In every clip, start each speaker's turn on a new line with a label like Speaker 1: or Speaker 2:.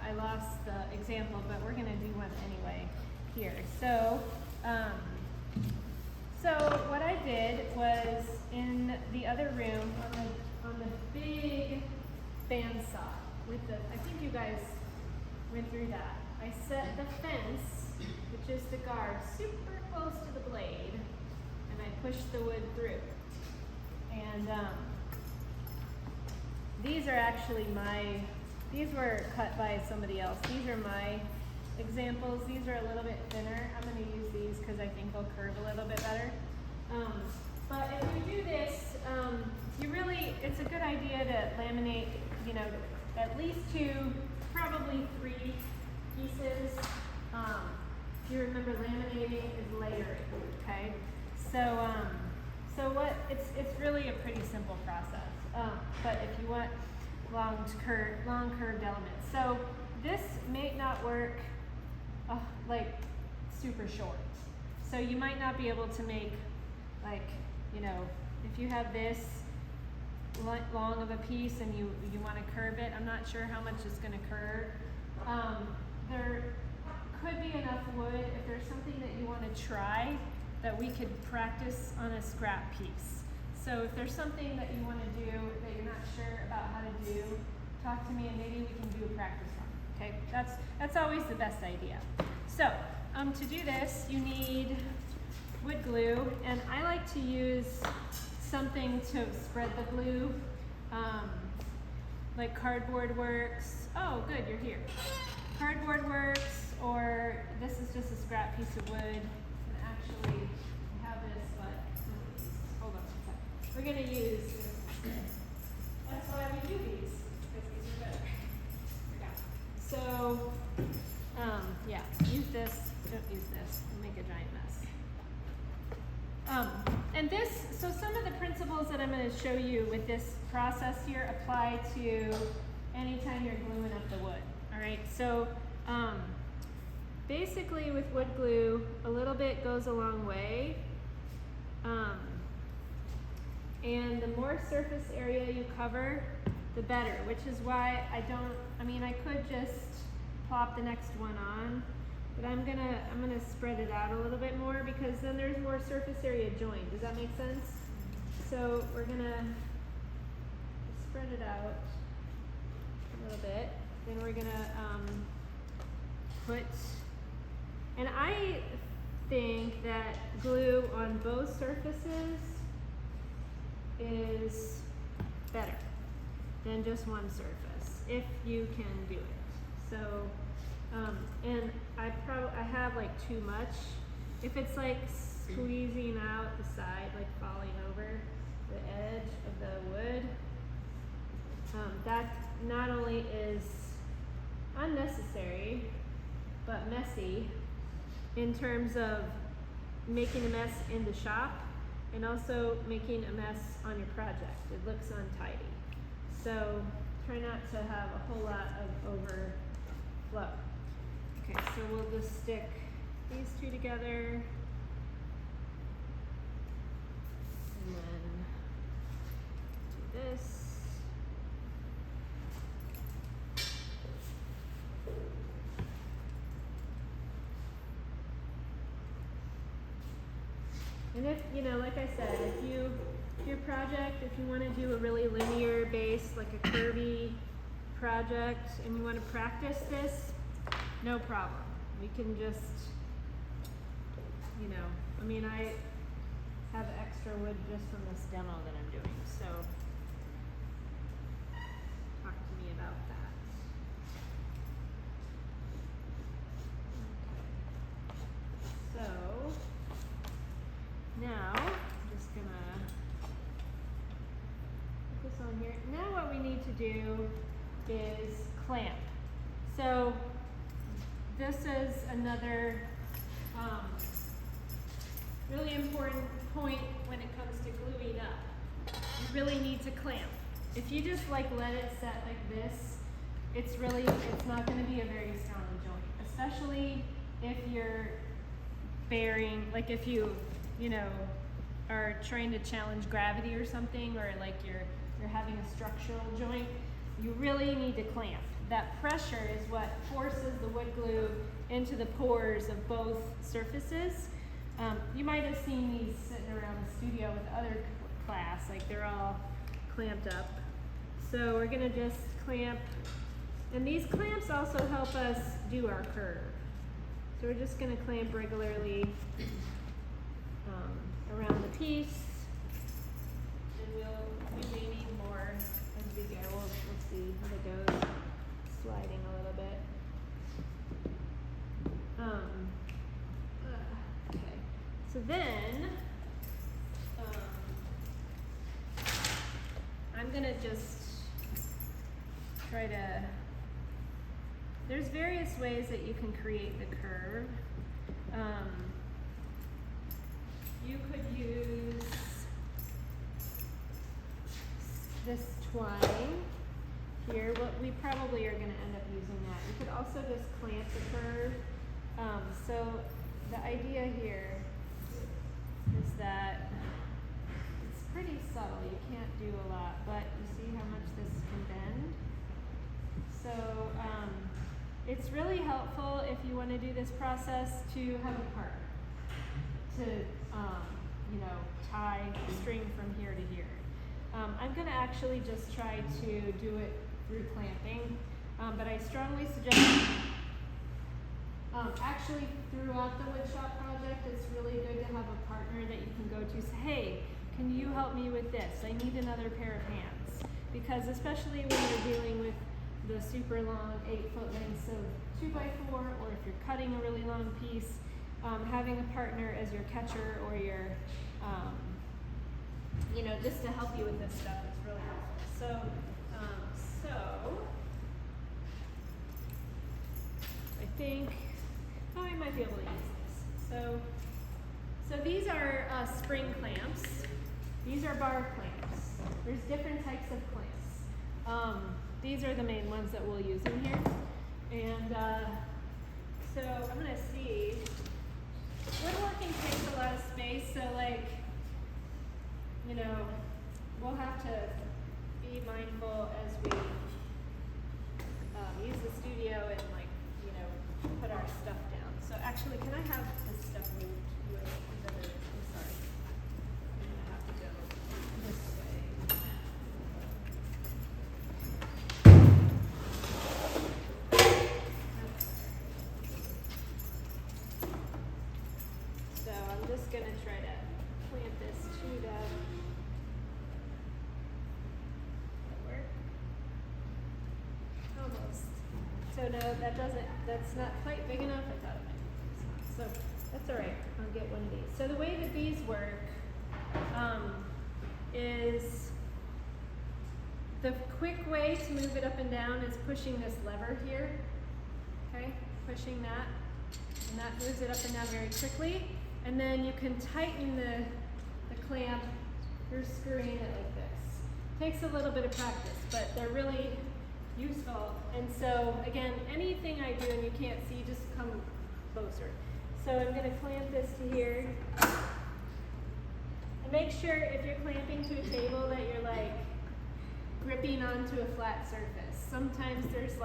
Speaker 1: I lost the example, but we're gonna do one anyway here. So, so what I did was in the other room on the big bandsaw with the, I think you guys went through that. I set the fence, which is the guard, super close to the blade, and I pushed the wood through. And these are actually these were cut by somebody else. These are my examples. These are a little bit thinner. I'm going to use these because I think they'll curve a little bit better. But if you do this, it's a good idea to laminate, at least 2, probably 3 pieces. If you remember, laminating is layering, okay? It's really a pretty simple process. But if you want long curved elements. So this may not work like super short. So you might not be able to make if you have this long of a piece and you want to curve it, I'm not sure how much it's going to curve. There could be enough wood if there's something that you want to try that we could practice on a scrap piece. So if there's something that you want to do that you're not sure about how to do, talk to me and maybe we can do a practice run. Okay, that's always the best idea. So to do this, you need wood glue, and I like to use something to spread the glue, like cardboard works. Oh, good, you're here. Cardboard works, or this is just a scrap piece of wood. And actually, I have this, but hold on one second. We're gonna use this instead. That's why we do these, because these are better. So, yeah, use this. Don't use this. It'll make a giant mess. So some of the principles that I'm going to show you with this process here apply to anytime you're gluing up the wood. All right, so basically with wood glue, a little bit goes a long way. And the more surface area you cover, the better, which is why I could just plop the next one on. But I'm gonna spread it out a little bit more because then there's more surface area joined. Does that make sense? So we're gonna spread it out a little bit. Then we're gonna and I think that glue on both surfaces is better than just one surface if you can do it. So. And I have like too much. If it's like squeezing out the side, like falling over the edge of the wood, that not only is unnecessary, but messy in terms of making a mess in the shop and also making a mess on your project. It looks untidy. So try not to have a whole lot of overflow. Okay, so we'll just stick these 2 together, and then do this. And if, like I said, if your project, if you want to do a really linear base, like a curvy project, and you want to practice this, no problem. We can just, I have extra wood just from this demo that I'm doing, so talk to me about that. Okay. So, now, I'm just gonna put this on here. Now what we need to do is clamp. So, this is another really important point when it comes to gluing up. You really need to clamp. If you just let it set like this, it's not going to be a very strong joint, especially if you're bearing, like if you are trying to challenge gravity or something, or like you're having a structural joint. you really need to clamp. That pressure is what forces the wood glue into the pores of both surfaces. You might have seen these sitting around the studio with other class, like they're all clamped up. So we're gonna just clamp, and these clamps also help us do our curve. So we're just gonna clamp regularly around the piece, and we may need more as we go. We'll see how it goes, sliding a little bit. Okay, so then I'm gonna just try to, there's various ways that you can create the curve. You could use this twine here. We probably are going to end up using that. You could also just clamp the curve. So the idea here is that it's pretty subtle. You can't do a lot, but you see how much this can bend. So it's really helpful if you want to do this process to have a partner to tie string from here to here. I'm going to actually just try to do it through clamping, but I strongly suggest actually throughout the Woodshop project, it's really good to have a partner that you can go to, say, hey, can you help me with this? I need another pair of hands. Because especially when you're dealing with the super long 8-foot lengths of 2x4, or if you're cutting a really long piece, having a partner as your catcher or your, just to help you with this stuff is really helpful. So I think, I might be able to use this. So these are spring clamps. These are bar clamps. There's different types of clamps. These are the main ones that we'll use in here. And so I'm gonna see, woodworking takes a lot of space, so we'll have to be mindful as we use the studio and put our stuff down. So actually, can I have this stuff moved? I'm sorry. I'm gonna have to go this way. So I'm just gonna try to clamp this to the almost. So no, that's not quite big enough. I thought it might be. So that's all right. I'll get one of these. So the way that these work is the quick way to move it up and down is pushing this lever here. Okay, pushing that, and that moves it up and down very quickly. And then you can tighten the clamp through screwing it like this. Takes a little bit of practice, but they're really useful. And so again, anything I do and you can't see, just come closer. So I'm going to clamp this to here. And make sure if you're clamping to a table that you're gripping onto a flat surface. Sometimes there's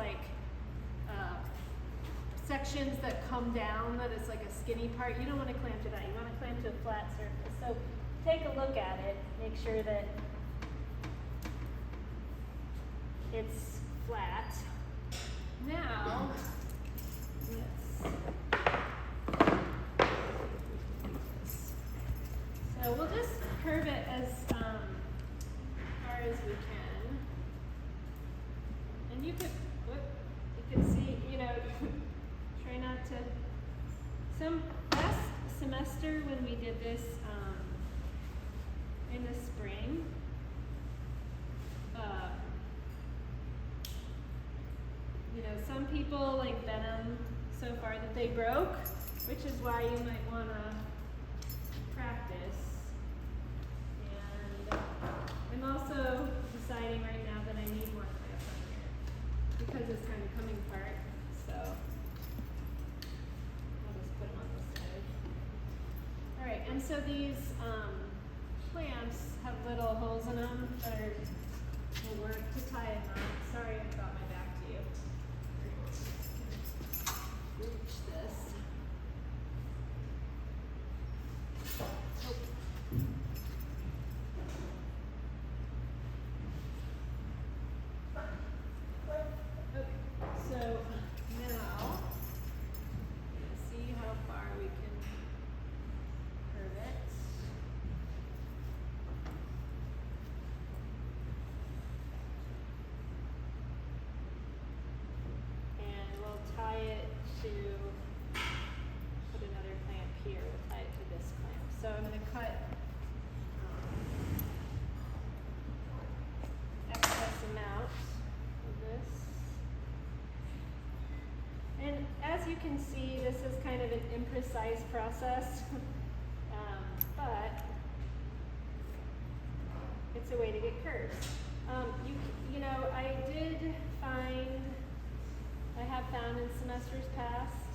Speaker 1: sections that come down that is like a skinny part. You don't want to clamp to that. You want to clamp to a flat surface. So take a look at it. Make sure that it's flat. Now, so we'll just curve it as far as we can. And you could see, try not to. Last semester when we did this in the spring, some people bent them so far that they broke, which is why you might want to practice. And I'm also deciding right now that I need more clamps on here because it's kind of coming apart. So I'll just put them on this side. All right, and so these clamps have little holes in them that are work to tie a knot. Sorry, I brought my back to you. Reach this. Oh. Okay, so now, let's see how far we can curve it. And we'll tie it to, put another clamp here, we'll tie it to this clamp. So I'm going to cut excess amount of this. And as you can see, this is kind of an imprecise process, but it's a way to get curves. You know, I have found in semesters past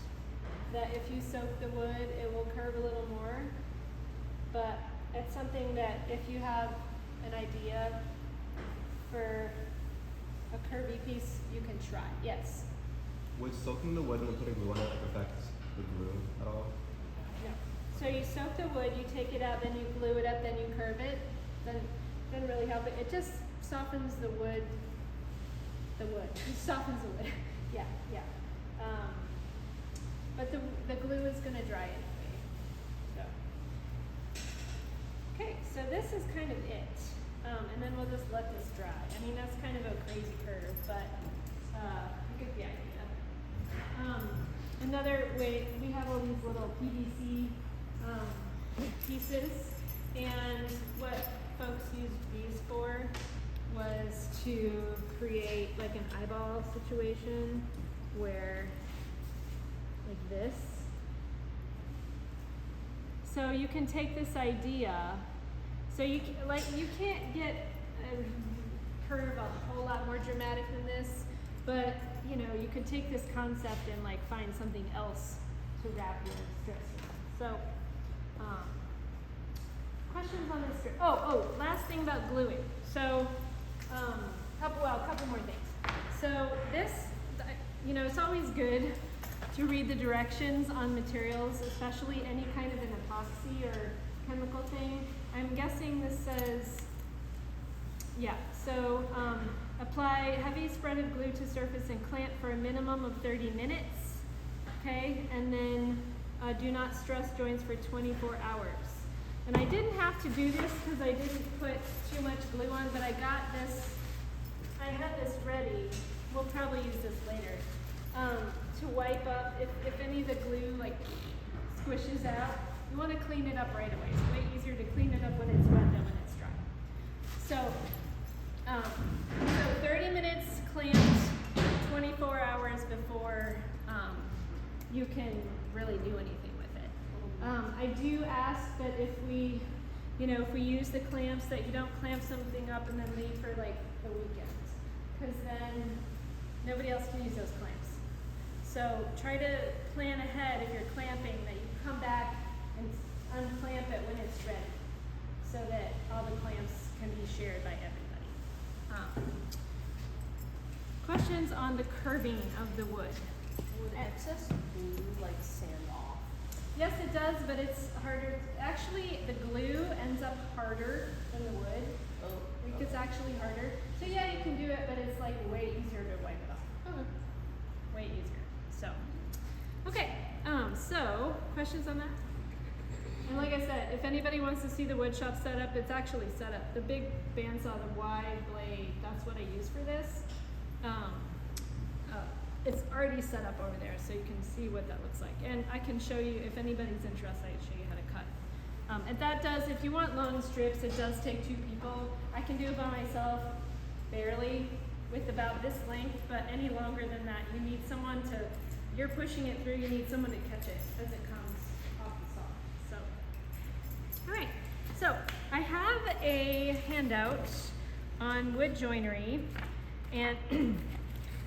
Speaker 1: that if you soak the wood, it will curve a little more. But it's something that if you have an idea for a curvy piece, you can try. Yes?
Speaker 2: Would soaking the wood and then putting glue on it affect the glue at all?
Speaker 1: No. So you soak the wood, you take it out, then you glue it up, then you curve it. Then doesn't really help it. It just softens the wood. It softens the wood. Yeah. But the glue is going to dry anyway. So. Okay, so this is kind of it. And then we'll just let this dry. I mean, that's kind of a crazy curve, but you get the idea. Another way, we have all these little PVC pieces, and what folks used these for was to create like an eyeball situation where, like this. So you can take this idea, so you can't get a curve a whole lot more dramatic than this, but you know, you could take this concept and like find something else to wrap your strips around. So, questions on this strip? Oh, last thing about gluing. So, a couple more things. So this, you know, it's always good to read the directions on materials, especially any kind of an epoxy or chemical thing. I'm guessing this says, yeah, so apply heavy spread of glue to surface and clamp for a minimum of 30 minutes, okay? And then do not stress joints for 24 hours. And I didn't have to do this because I didn't put too much glue on, but I got this, I had this ready. We'll probably use this later. To wipe up, if any of the glue like squishes out, you want to clean it up right away. It's way easier to clean it up when it's wet than when it's dry. So 30 minutes clamped, 24 hours before you can really do anything with it. I do ask that if we use the clamps, that you don't clamp something up and then leave for like the weekend, because then nobody else can use those clamps. So try to plan ahead if you're clamping, that you come back and unclamp it when it's ready, so that all the clamps can be shared by everybody. Questions on the curving of the wood?
Speaker 3: Would excess glue like sand off?
Speaker 1: Yes, it does, but it's harder. Actually, the glue ends up harder than the wood.
Speaker 3: Oh,
Speaker 1: Like it's actually harder. So yeah, you can do it, but it's like way easier to wipe it off.
Speaker 3: okay.
Speaker 1: Way easier. So, okay. So questions on that? And like I said, if anybody wants to see the Woodshop setup, it's actually set up. The big bandsaw, the wide blade, that's what I use for this. It's already set up over there, so you can see what that looks like. And I can show you, if anybody's interested, I can show you how to cut. And that does, if you want long strips, it does take 2 people. I can do it by myself, barely, with about this length, but any longer than that, you need someone to, you're pushing it through, you need someone to catch it as it comes off the saw. So, all right. So, I have a handout on wood joinery, and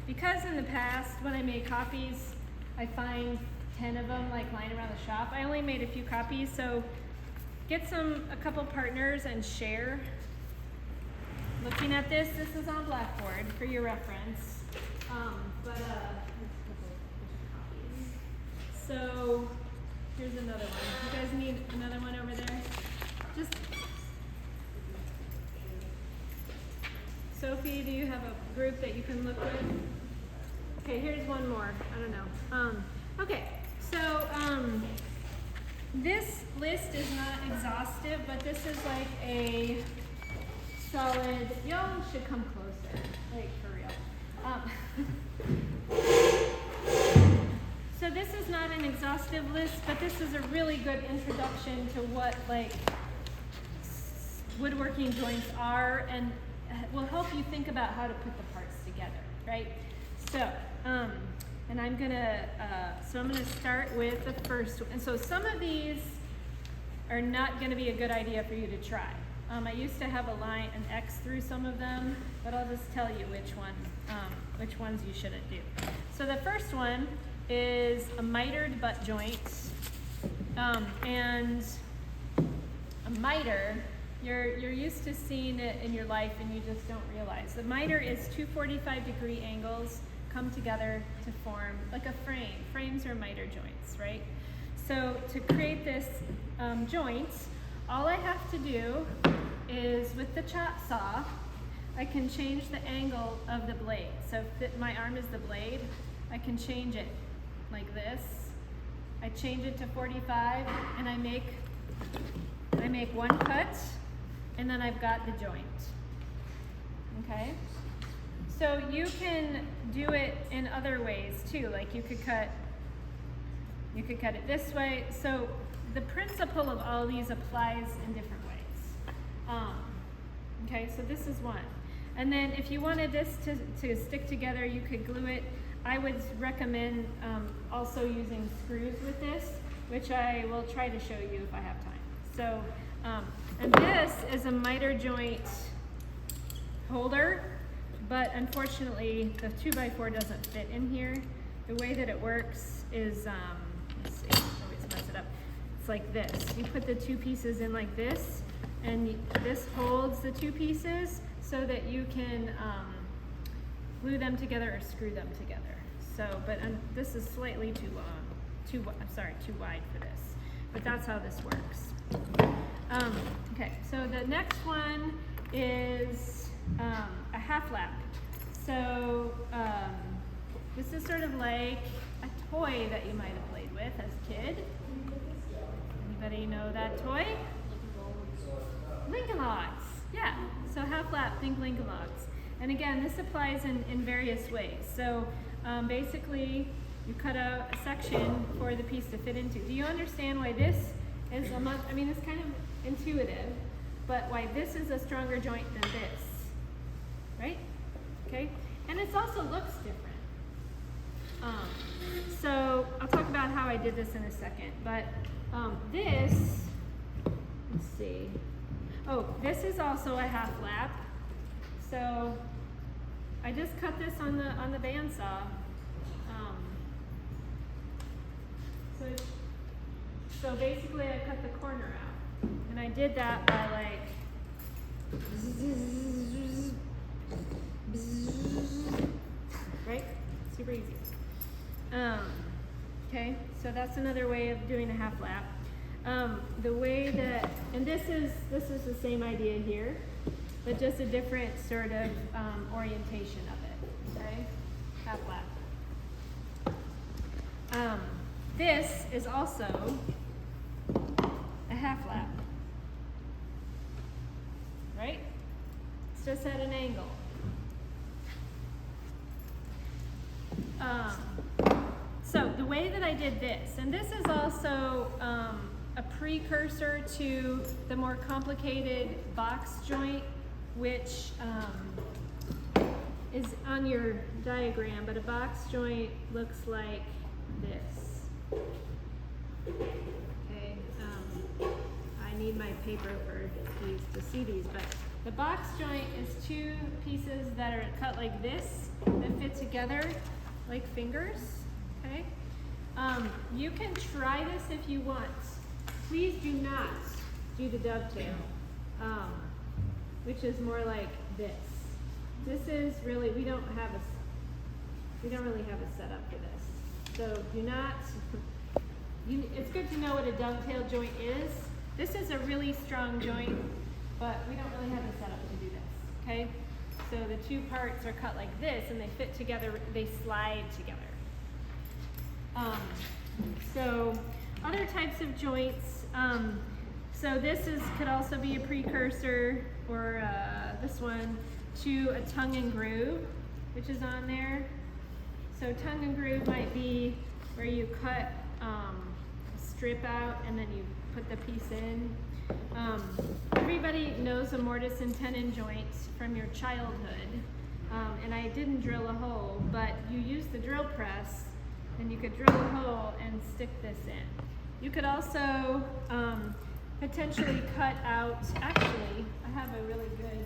Speaker 1: because in the past, when I made copies, I find 10 of them like lying around the shop. I only made a few copies, so get a couple partners and share looking at this is on Blackboard for your reference. Here's a couple copies. So here's another one. You guys need another one over there? Just Sophie, do you have a group that you can look with? Okay, here's one more. I don't know. Okay, so this list is not exhaustive, but this is like a solid. Y'all should come closer, like for real. So this is not an exhaustive list, but this is a really good introduction to what like woodworking joints are, and will help you think about how to put the parts together, right? So, and I'm gonna start with the first one. And so some of these are not gonna be a good idea for you to try. I used to have an X through some of them, but I'll just tell you which ones you shouldn't do. So the first one is a mitered butt joint, and a miter, you're used to seeing it in your life and you just don't realize. The miter is two 45-degree angles come together to form like a frame. Frames are miter joints, right? So to create this joint, all I have to do is with the chop saw, I can change the angle of the blade. So if my arm is the blade, I can change it like this. I change it to 45 and I make one cut, and then I've got the joint, okay? So you can do it in other ways too, like you could cut it this way. So the principle of all these applies in different ways. Okay, so this is one. And then if you wanted this to stick together, you could glue it. I would recommend also using screws with this, which I will try to show you if I have time. So, and this is a miter joint holder, but unfortunately the 2x4 doesn't fit in here. The way that it works is, let's see, I always mess it up. It's like this. You put the two pieces in like this, and this holds the two pieces so that you can glue them together or screw them together. So, but this is slightly too long, too wide for this. But that's how this works. Okay, so the next one is a half lap. So this is sort of like a toy that you might have played with as a kid. Anybody know that toy? Lincoln Logs. Yeah, so half lap, think Lincoln Logs. And again, this applies in various ways. So basically, you cut out a section for the piece to fit into. Do you understand why this is I mean, it's kind of intuitive, but why this is a stronger joint than this, right? Okay, and it also looks different. So I'll talk about how I did this in a second, but this, let's see. Oh, this is also a half lap. So I just cut this on the bandsaw. So basically I cut the corner out, and I did that by like, right? Super easy. Okay, so that's another way of doing a half lap. The way that, and this is the same idea here, but just a different sort of orientation of it, okay? Half lap. This is also a half lap, right? It's just at an angle. So the way that I did this, and this is also a precursor to the more complicated box joint, which is on your diagram, but a box joint looks like this. Okay, I need my paper for these to see these, but the box joint is two pieces that are cut like this that fit together like fingers. Okay, you can try this if you want. Please do not do the dovetail, which is more like this. This is really, we don't really have a setup for this. So do not, it's good to know what a dovetail joint is. This is a really strong joint, but we don't really have a setup to do this, okay? So the two parts are cut like this and they fit together, they slide together. So other types of joints, so this could also be a precursor, or this one, to a tongue and groove, which is on there. So tongue and groove might be where you cut a strip out and then you put the piece in. Everybody knows a mortise and tenon joint from your childhood, and I didn't drill a hole, but you use the drill press and you could drill a hole and stick this in. You could also potentially cut out, actually, I have a really good,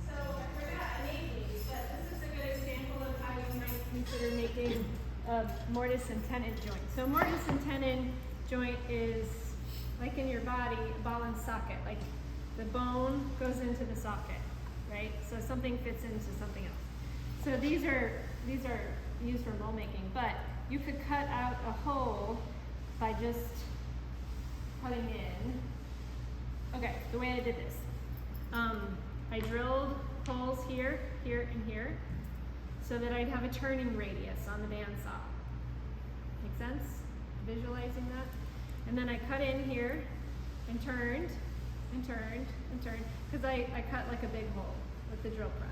Speaker 1: so I forgot I made these, but this is a good example of how you might consider making a mortise and tenon joint. So mortise and tenon joint is like in your body, a ball and socket, like the bone goes into the socket, right? So something fits into something else. So these are used for mold making, but you could cut out a hole by just cutting in. Okay, the way I did this. I drilled holes here, here, and here, so that I'd have a turning radius on the bandsaw. Make sense? Visualizing that? And then I cut in here and turned and turned and turned, because I cut like a big hole with the drill press.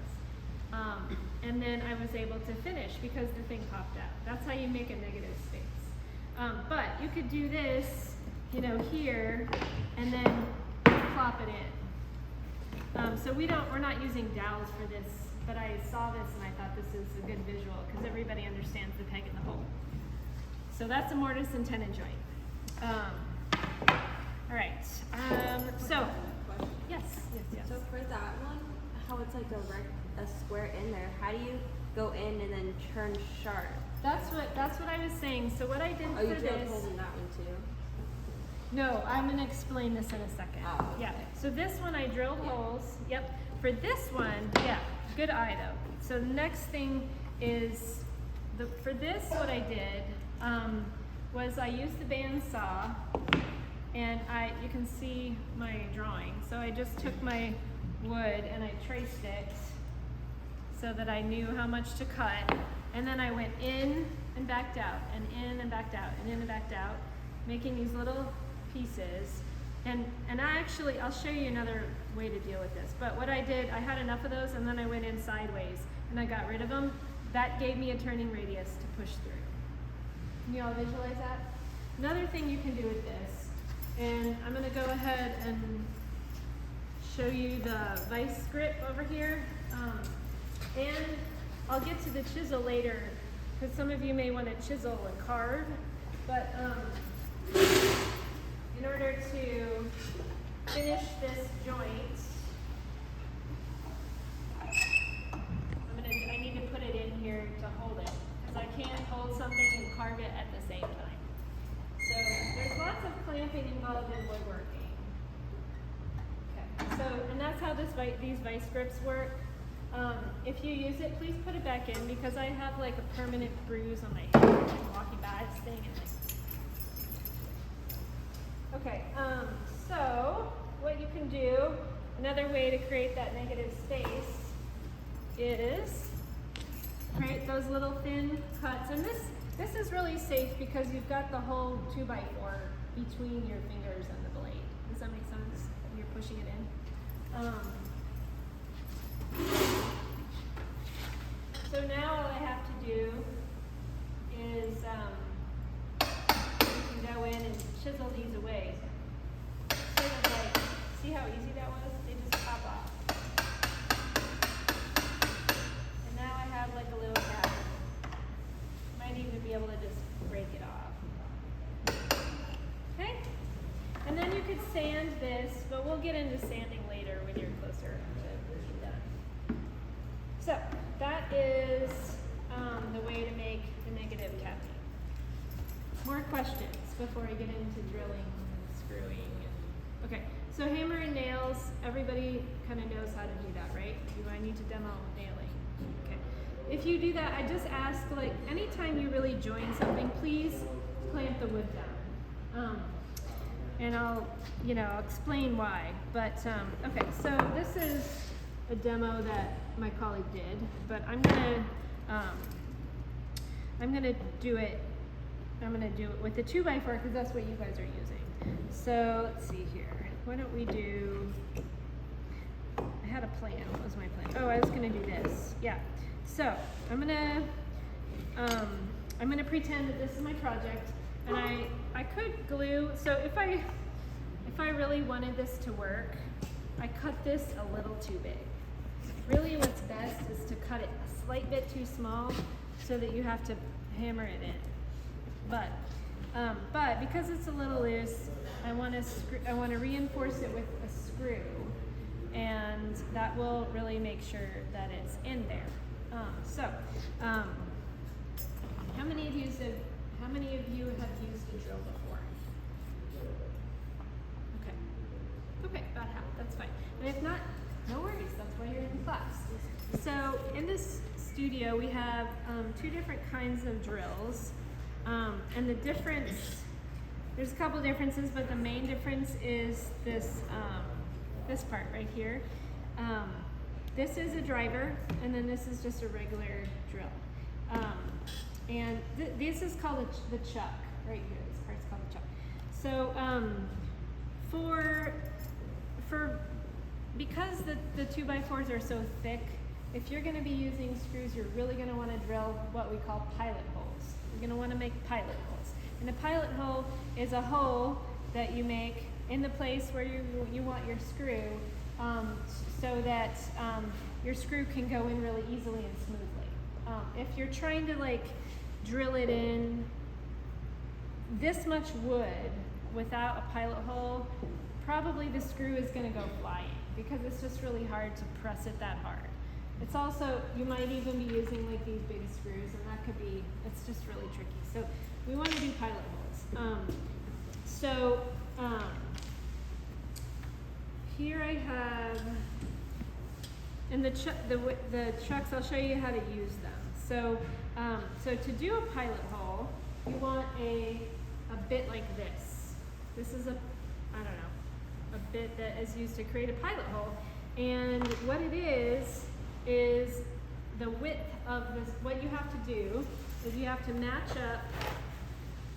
Speaker 1: And then I was able to finish because the thing popped out. That's how you make a negative space. But you could do this, you know, here, and then plop it in. So we're not using dowels for this, but I saw this and I thought this is a good visual because everybody understands the peg in the hole. So that's a mortise and tenon joint. All right. So yes.
Speaker 4: So for that one, how it's like a square in there, how do you go in and then turn sharp?
Speaker 1: That's what I was saying. So what I did
Speaker 4: Oh, you
Speaker 1: for
Speaker 4: drilled
Speaker 1: this.
Speaker 4: holes in that one too?
Speaker 1: No, I'm gonna explain this in a second.
Speaker 4: Oh, okay.
Speaker 1: Yeah. So this one I drilled holes. Yep. For this one, yeah, good eye though. So the next thing is for this, what I did was I used the bandsaw, and you can see my drawing. So I just took my wood and I traced it so that I knew how much to cut, and then I went in and backed out, and in and backed out, and in and backed out, making these little pieces. And I'll show you another way to deal with this. But what I did, I had enough of those, and then I went in sideways and I got rid of them. That gave me a turning radius to push through. Can you all visualize that? Another thing you can do with this, and I'm gonna go ahead and show you the vice grip over here. And I'll get to the chisel later, because some of you may want to chisel and carve, but in order to finish this joint, I need to put it in here to hold it, because I can't hold something and carve it at the same time. So there's lots of clamping involved in woodworking. Okay, so, and that's how these vice grips work. If you use it, please put it back in, because I have like a permanent bruise on my hand. I'm walking by this thing and okay, so what you can do, another way to create that negative space is create those little thin cuts. And this is really safe because you've got the whole 2x4 between your fingers and the blade. Does that make sense? You're pushing it in. So now all I have to do is you can go in and chisel these away. Sort of like, see how easy that was? They just pop off. And now I have like a little cap. Might even be able to just break it off. Okay? And then you could sand this, but we'll get into sanding later when you're closer to being done. So that is the way to make the negative capping. More questions before I get into drilling and screwing. Okay, so hammer and nails, everybody kind of knows how to do that, right? Do I need to demo nailing? Okay. If you do that, I just ask, like, anytime you really join something, please clamp the wood down. And I'll, I'll explain why. But, okay, so this is a demo that my colleague did, but I'm gonna do it with the 2x4 because that's what you guys are using. So let's see here. Why don't we do, I had a plan. What was my plan? Oh, I was gonna do this. Yeah. So I'm gonna pretend that this is my project, and I could glue. So if I really wanted this to work, I cut this a little too big. Really, what's best is to cut it a slight bit too small, so that you have to hammer it in. But because it's a little loose, I want to reinforce it with a screw, and that will really make sure that it's in there. How many of you have used a drill before? Okay, about half. That's fine. And if not, no worries. That's why you're in class. So in this studio, we have 2 different kinds of drills, and the difference. There's a couple differences, but the main difference is this this part right here. This is a driver, and then this is just a regular drill. And this is called the chuck right here. This part's called the chuck. So because the 2x4s are so thick, if you're going to be using screws, you're really going to want to drill what we call pilot holes. You're going to want to make pilot holes. And a pilot hole is a hole that you make in the place where you want your screw, so that your screw can go in really easily and smoothly. If you're trying to drill it in this much wood without a pilot hole, probably the screw is going to go flying because it's just really hard to press it that hard. It's also, you might even be using these big screws, and that could be, it's just really tricky. So we want to do pilot holes. Here I have, and the chucks, I'll show you how to use them. So to do a pilot hole, you want a bit like this. This is a bit that is used to create a pilot hole. And what it is the width of this. What you have to do is you have to match up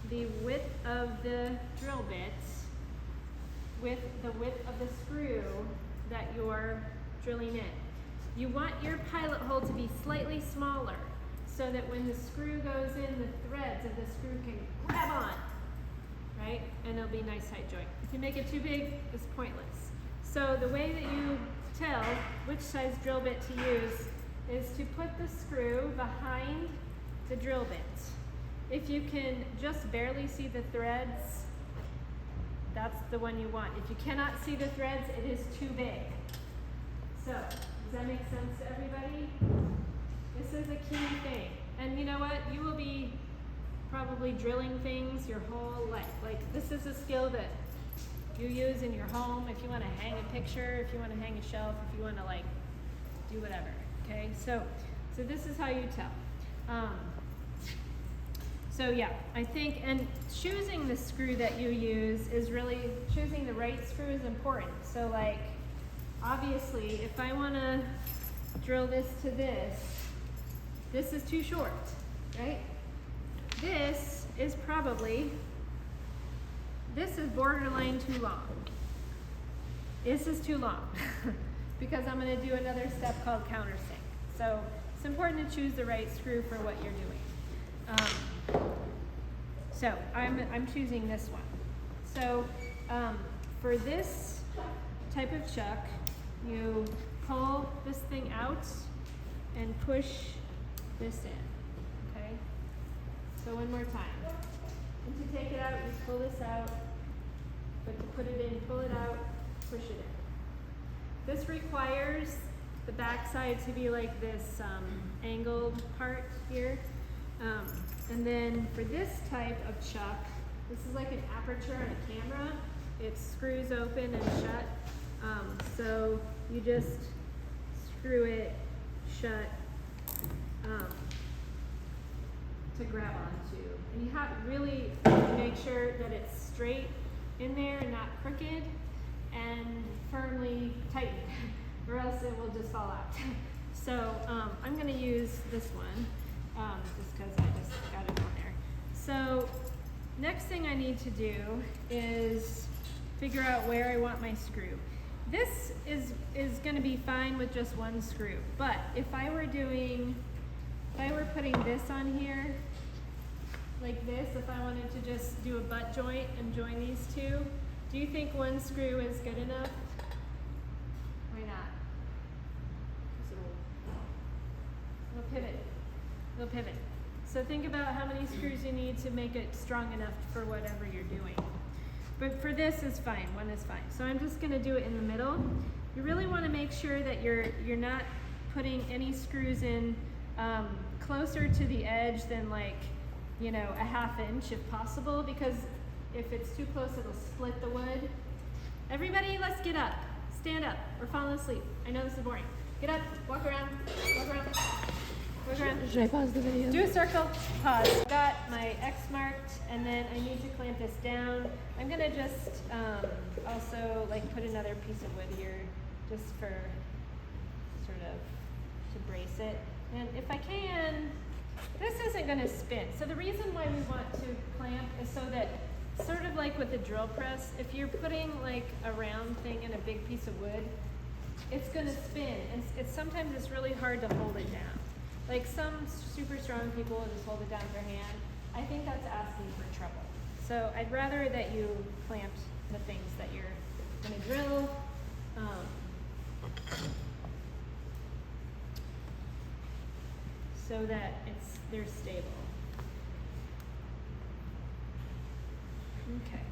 Speaker 1: the width of the drill bits with the width of the screw that you're drilling in. You want your pilot hole to be slightly smaller so that when the screw goes in, the threads of the screw can grab on, right? And it'll be a nice tight joint. If you make it too big, it's pointless. So the way that you tell which size drill bit to use is to put the screw behind the drill bit. If you can just barely see the threads, that's the one you want. If you cannot see the threads, it is too big. So, does that make sense to everybody? This is a key thing. And you know what? You will be probably drilling things your whole life. This is a skill that you use in your home if you want to hang a picture, if you want to hang a shelf, if you want to do whatever. Okay? So this is how you tell. So yeah, I think, and choosing the screw that you use is really, choosing the right screw is important. So obviously, if I want to drill this to this is too short, right? This is borderline too long. This is too long because I'm going to do another step called countersink. So it's important to choose the right screw for what you're doing. So I'm choosing this one. So for this type of chuck, you pull this thing out and push this in, okay? So one more time. And to take it out, you pull this out, but to put it in, pull it out, push it in. This requires the backside to be like this angled part here. And then for this type of chuck, this is like an aperture on a camera. it screws open and shut. So you just screw it shut to grab onto. And you have really to make sure that it's straight in there and not crooked and firmly tightened, or else it will just fall out. So I'm gonna use this one, just because I just got it on there. So next thing I need to do is figure out where I want my screw. This is gonna be fine with just one screw, but if I were putting this on here, like this, if I wanted to just do a butt joint and join these two, do you think one screw is good enough? Why not? It'll pivot. So think about how many screws you need to make it strong enough for whatever you're doing. But for this is fine, one is fine. So I'm just gonna do it in the middle. You really wanna make sure that you're not putting any screws in closer to the edge than like, you know, a 1/2 inch if possible, because if it's too close, it'll split the wood. Everybody, let's get up. Stand up. We're falling asleep. I know this is boring. Get up, walk around, walk around. Walk around.
Speaker 3: Should I pause the video?
Speaker 1: Do a circle, pause. I've got my X marked, and then I need to clamp this down. I'm gonna just also like put another piece of wood here, just for sort of to brace it. And if I can, this isn't gonna spin. So the reason why we want to clamp is so that, sort of like with the drill press, if you're putting like a round thing in a big piece of wood, it's gonna spin, and sometimes it's really hard to hold it down. Like some super strong people will just hold it down with their hand. I think that's asking for trouble. So I'd rather that you clamped the things that you're gonna drill. So that they're stable. Okay,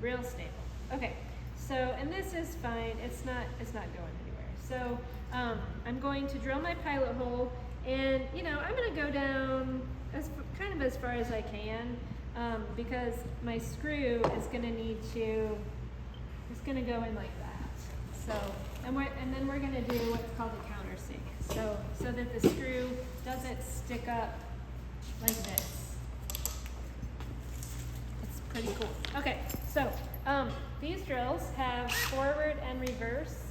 Speaker 1: real stable. Okay, so, and this is fine. It's not going anywhere. So I'm going to drill my pilot hole, and you know, I'm gonna go down kind of as far as I can, because my screw is gonna need to, it's gonna go in like that. So, and then we're gonna do what's called a countersink. So that the screw doesn't stick up like this. It's pretty cool. Okay, so these drills have forward and reverse.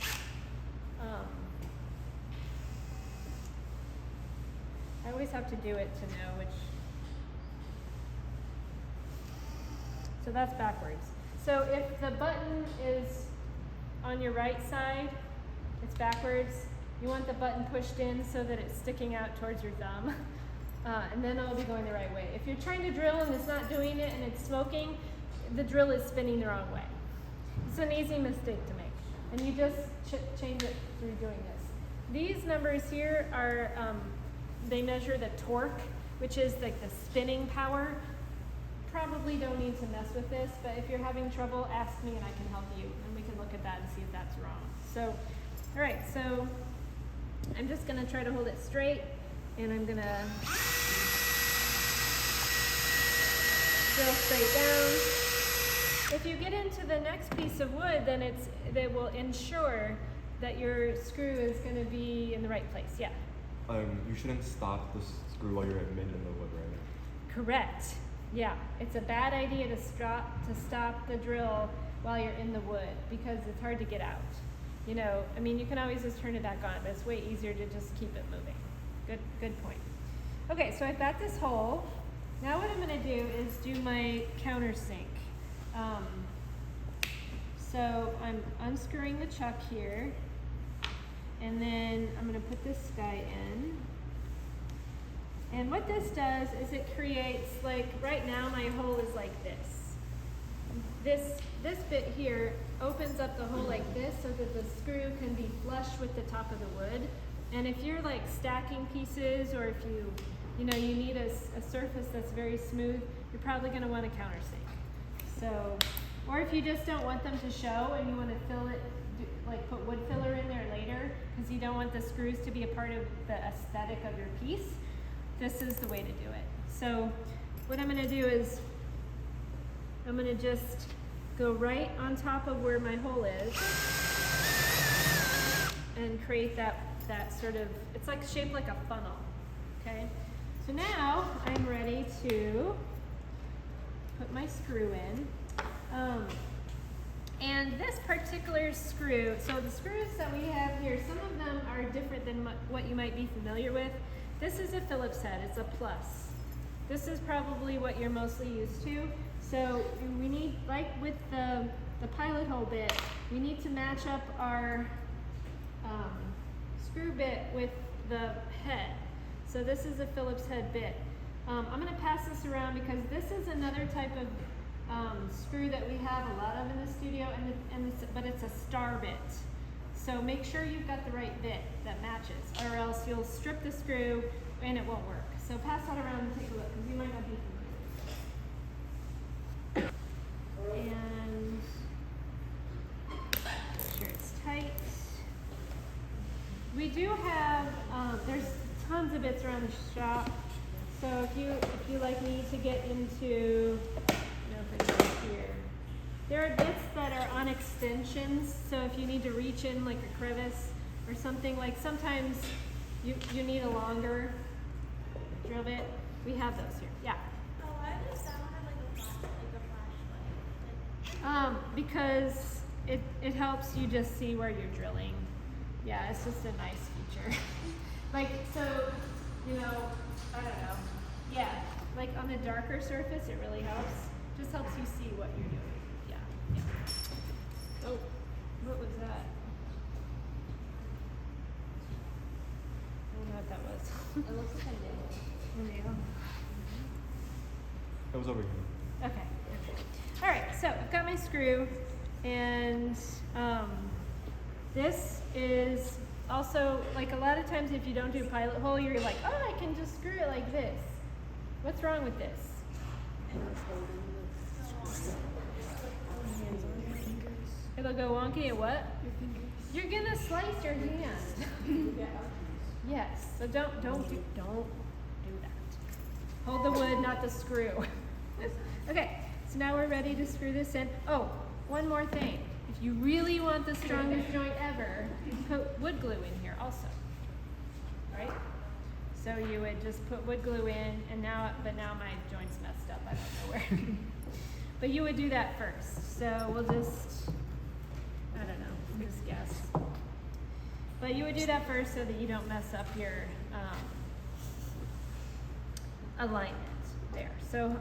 Speaker 1: I always have to do it to know which. So that's backwards. So if the button is on your right side, it's backwards. You want the button pushed in so that it's sticking out towards your thumb. And then it'll be going the right way. If you're trying to drill and it's not doing it and it's smoking, the drill is spinning the wrong way. It's an easy mistake to make. And you just change it through doing this. These numbers here are, they measure the torque, which is like the spinning power. Probably don't need to mess with this, but if you're having trouble, ask me and I can help you. And we can look at that and see if that's wrong. So, all right, so I'm just gonna try to hold it straight, and I'm gonna drill straight down. If you get into the next piece of wood, then that will ensure that your screw is gonna be in the right place. Yeah.
Speaker 2: You shouldn't stop the screw while you're mid in the wood, right?
Speaker 1: Correct. Yeah, it's a bad idea to stop the drill while you're in the wood, because it's hard to get out. You know, I mean, you can always just turn it back on, but it's way easier to just keep it moving. Good point. Okay, so I've got this hole. Now what I'm gonna do is do my countersink. So I'm unscrewing the chuck here, and then I'm gonna put this guy in. And what this does is it creates, like right now my hole is like this. This bit here opens up the hole like this so that the screw can be flush with the top of the wood. And if you're like stacking pieces, or if you need a surface that's very smooth, you're probably gonna want a countersink. So, or if you just don't want them to show and you wanna fill it, like put wood filler in there later, because you don't want the screws to be a part of the aesthetic of your piece, this is the way to do it. So what I'm gonna do is I'm gonna just go right on top of where my hole is and create that sort of, it's like shaped like a funnel, okay? So now I'm ready to put my screw in. And this particular screw, so the screws that we have here, some of them are different than what you might be familiar with. This is a Phillips head, it's a plus. This is probably what you're mostly used to. So we need, like with the pilot hole bit, we need to match up our screw bit with the head. So this is a Phillips head bit. I'm going to pass this around because this is another type of screw that we have a lot of in the studio, but it's a star bit. So make sure you've got the right bit that matches, or else you'll strip the screw and it won't work. So pass that around and take a look, because you might not be familiar. And make sure it's tight. We do have, there's tons of bits around the shop. So if you like need to get into, here. There are bits that are on extensions, so if you need to reach in like a crevice or something, like sometimes you need a longer drill bit. We have those here. Yeah.
Speaker 4: Oh, why does that one have like a flashlight?
Speaker 1: Because it helps you just see where you're drilling. Yeah, it's just a nice feature. Like, so, I don't know. Yeah, like on a darker surface, it really helps. Just helps you see what you're doing. Yeah. Oh, what was that? I don't know what that was.
Speaker 4: It looks like a nail.
Speaker 2: It was over here.
Speaker 1: Okay. All right, so I've got my screw, and this is also, like a lot of times if you don't do pilot hole, you're like, oh, I can just screw it like this. What's wrong with this? It'll go wonky at what? You're gonna slice your hand. Yes. So don't do that. Hold the wood, not the screw. Okay. So now we're ready to screw this in. Oh, one more thing. If you really want the strongest joint ever, put wood glue in here also. Right? So you would just put wood glue in, and now my joint's messed up. I don't know where. But you would do that first. So we'll just, I don't know, just guess. But you would do that first so that you don't mess up your alignment there. So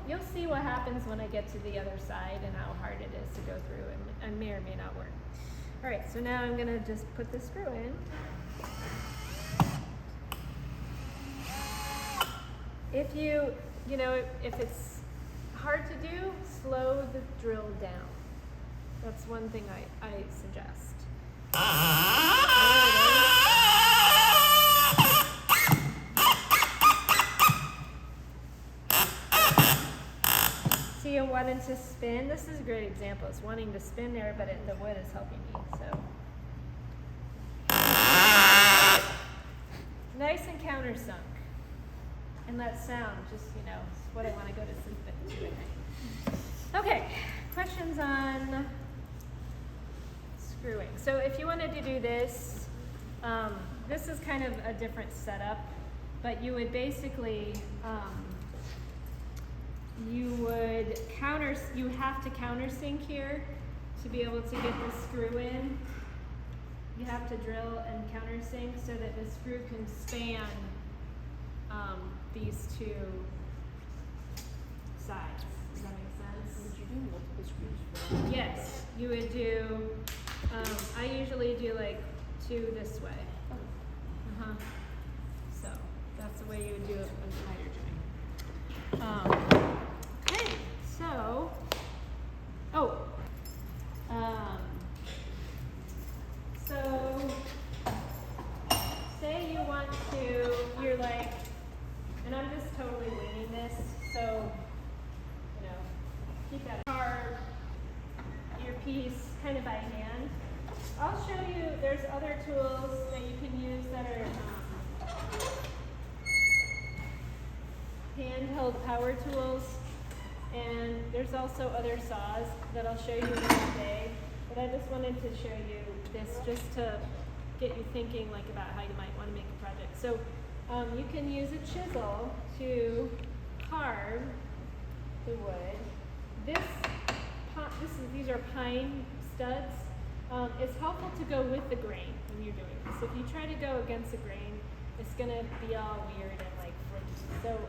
Speaker 1: you'll see what happens when I get to the other side and how hard it is to go through, and may or may not work. All right, so now I'm gonna just put the screw in. If if it's hard to do, slow the drill down. That's one thing I suggest. See, you wanting to spin. This is a great example. It's wanting to spin there, but the wood is helping me. So nice and countersunk. And that sound, just, is what I want to go to sleep into at night. Okay, questions on screwing. So if you wanted to do this, this is kind of a different setup, but you would basically, you have to countersink here to be able to get the screw in. You have to drill and countersink so that the screw can span these two sides. Does that make sense?
Speaker 3: Would you do multiple screws for that?
Speaker 1: Yes, you would do, I usually do like 2 this way. So that's the way you would do it an entire joint. Okay, so, so say you want to, you're like, and I'm just totally winging this, so, keep that card, earpiece kind of by hand. I'll show you, there's other tools that you can use that are handheld power tools, and There's also other saws that I'll show you another day, but I just wanted to show you this just to get you thinking like about how you might want to make a project. So you can use a chisel to carve the wood. These are pine studs. It's helpful to go with the grain when you're doing this. If you try to go against the grain, it's gonna be all weird and like flimsy.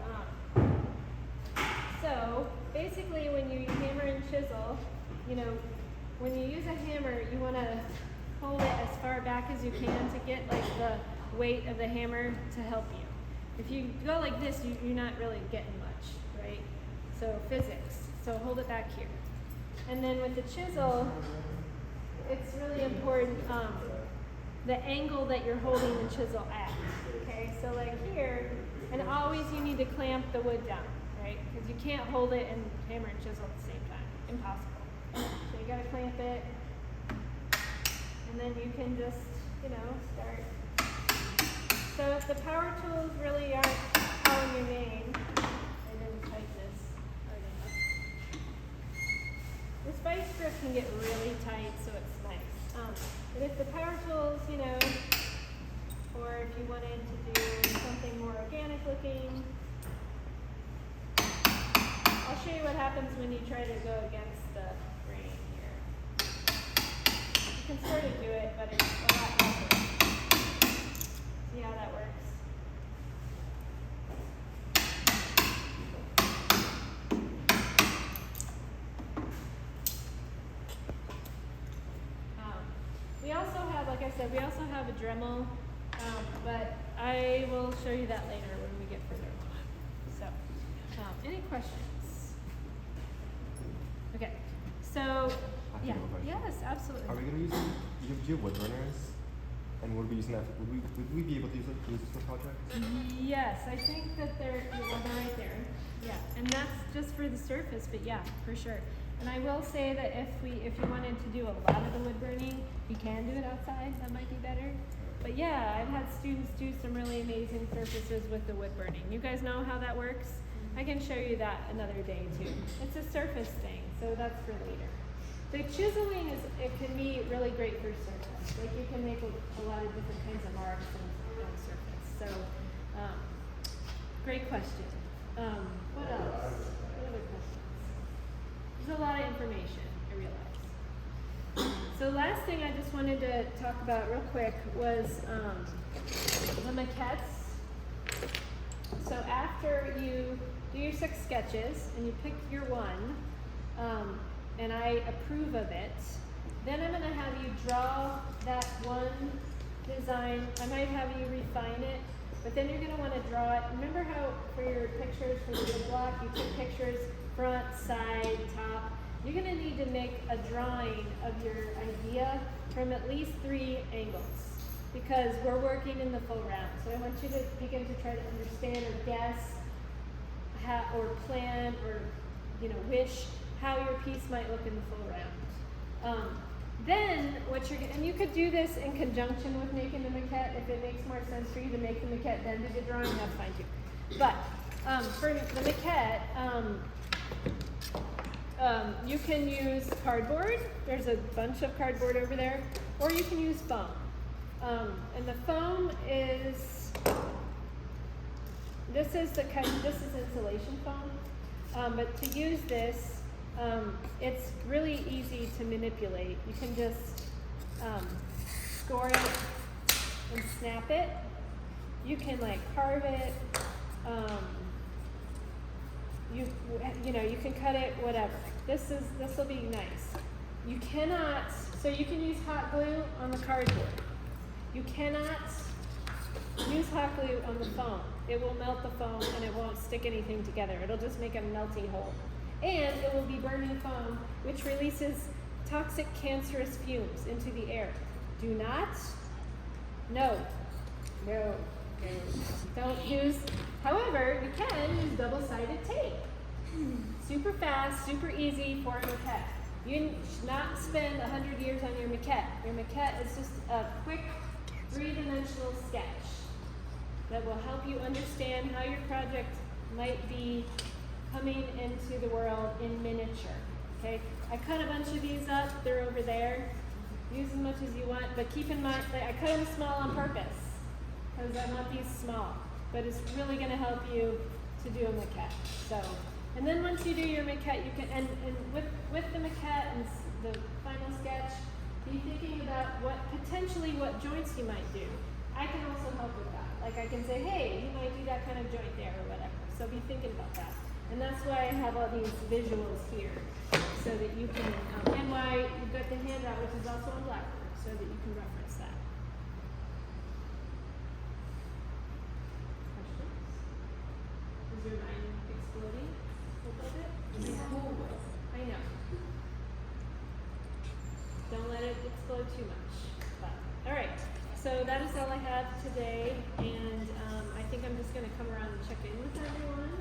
Speaker 1: So basically when you hammer and chisel, you know, when you use a hammer, you wanna hold it as far back as you can to get like the weight of the hammer to help you. If you go like this, you're not really getting much, right? So physics, so hold it back here. And then with the chisel, it's really important the angle that you're holding the chisel at, okay? So like here, and always you need to clamp the wood down, right? Because you can't hold it and hammer and chisel at the same time, impossible. So you gotta clamp it, and then you can just, you know, start. So if the power tools really aren't calling your name, I didn't type this hard enough. This vice grip can get really tight, so it's nice. But if the power tools, you know, or if you wanted to do something more organic looking, I'll show you what happens when you try to go against the grain here. You can sort of do it, but it's a lot tougher. See how that works? We also have, like I said, we also have a Dremel, but I will show you that later when we get further along. So, any questions? Okay, so, yeah, yes, absolutely.
Speaker 2: Are we gonna use do you have wood burners? And would we using that? Would we be able to use this for projects?
Speaker 1: Yes, I think that they're right there. Yeah, and that's just for the surface, but yeah, for sure. And I will say that if you wanted to do a lot of the wood burning, you can do it outside. That might be better. But yeah, I've had students do some really amazing surfaces with the wood burning. You guys know how that works? I can show you that another day too. It's a surface thing, so that's for later. The chiseling it can be really great for surface. Like you can make a lot of different kinds of marks on the surface. So, great question. What else? What other questions? There's a lot of information, I realize. So last thing I just wanted to talk about real quick was the maquettes. So after you do your 6 sketches and you pick your one, and I approve of it, then I'm gonna have you draw that one design. I might have you refine it, but then you're gonna wanna draw it. Remember how for your pictures for the wood block, you took pictures front, side, top. You're gonna need to make a drawing of your idea from at least 3 angles because we're working in the full round. So I want you to begin to try to understand or guess or plan or, you know, wish how your piece might look in the full round. Then and you could do this in conjunction with making the maquette. If it makes more sense for you to make the maquette then do the drawing, that's fine too. But for the maquette, you can use cardboard. There's a bunch of cardboard over there, or you can use foam. And the foam is this is insulation foam. But to use this, it's really easy to manipulate. You can just score it and snap it. You can like carve it. You know, you can cut it, whatever. This will be nice. You cannot, so you can use hot glue on the cardboard. You cannot use hot glue on the foam. It will melt the foam and it won't stick anything together. It'll just make a melty hole. And it will be burning foam, which releases toxic cancerous fumes into the air. Do not, no, don't use, however, you can use double-sided tape. Super fast, super easy for a maquette. You should not spend 100 years on your maquette. Your maquette is just a quick 3-dimensional sketch that will help you understand how your project might be coming into the world in miniature. Okay, I cut a bunch of these up. They're over there. Use as much as you want, but keep in mind that I cut them small on purpose because I want these small. But it's really going to help you to do a maquette. So, and then once you do your maquette, you can and with the maquette and the final sketch, be thinking about what joints you might do. I can also help with that. Like I can say, hey, you might do that kind of joint there or whatever. So be thinking about that. And that's why I have all these visuals here, so that you can, and why you've got the handout, which is also on Blackboard, so that you can reference that. Questions? Is your mind exploding a little bit? Yeah. I know. Don't let it explode too much. But, all right. So that is all I have today, and I think I'm just going to come around and check in with everyone.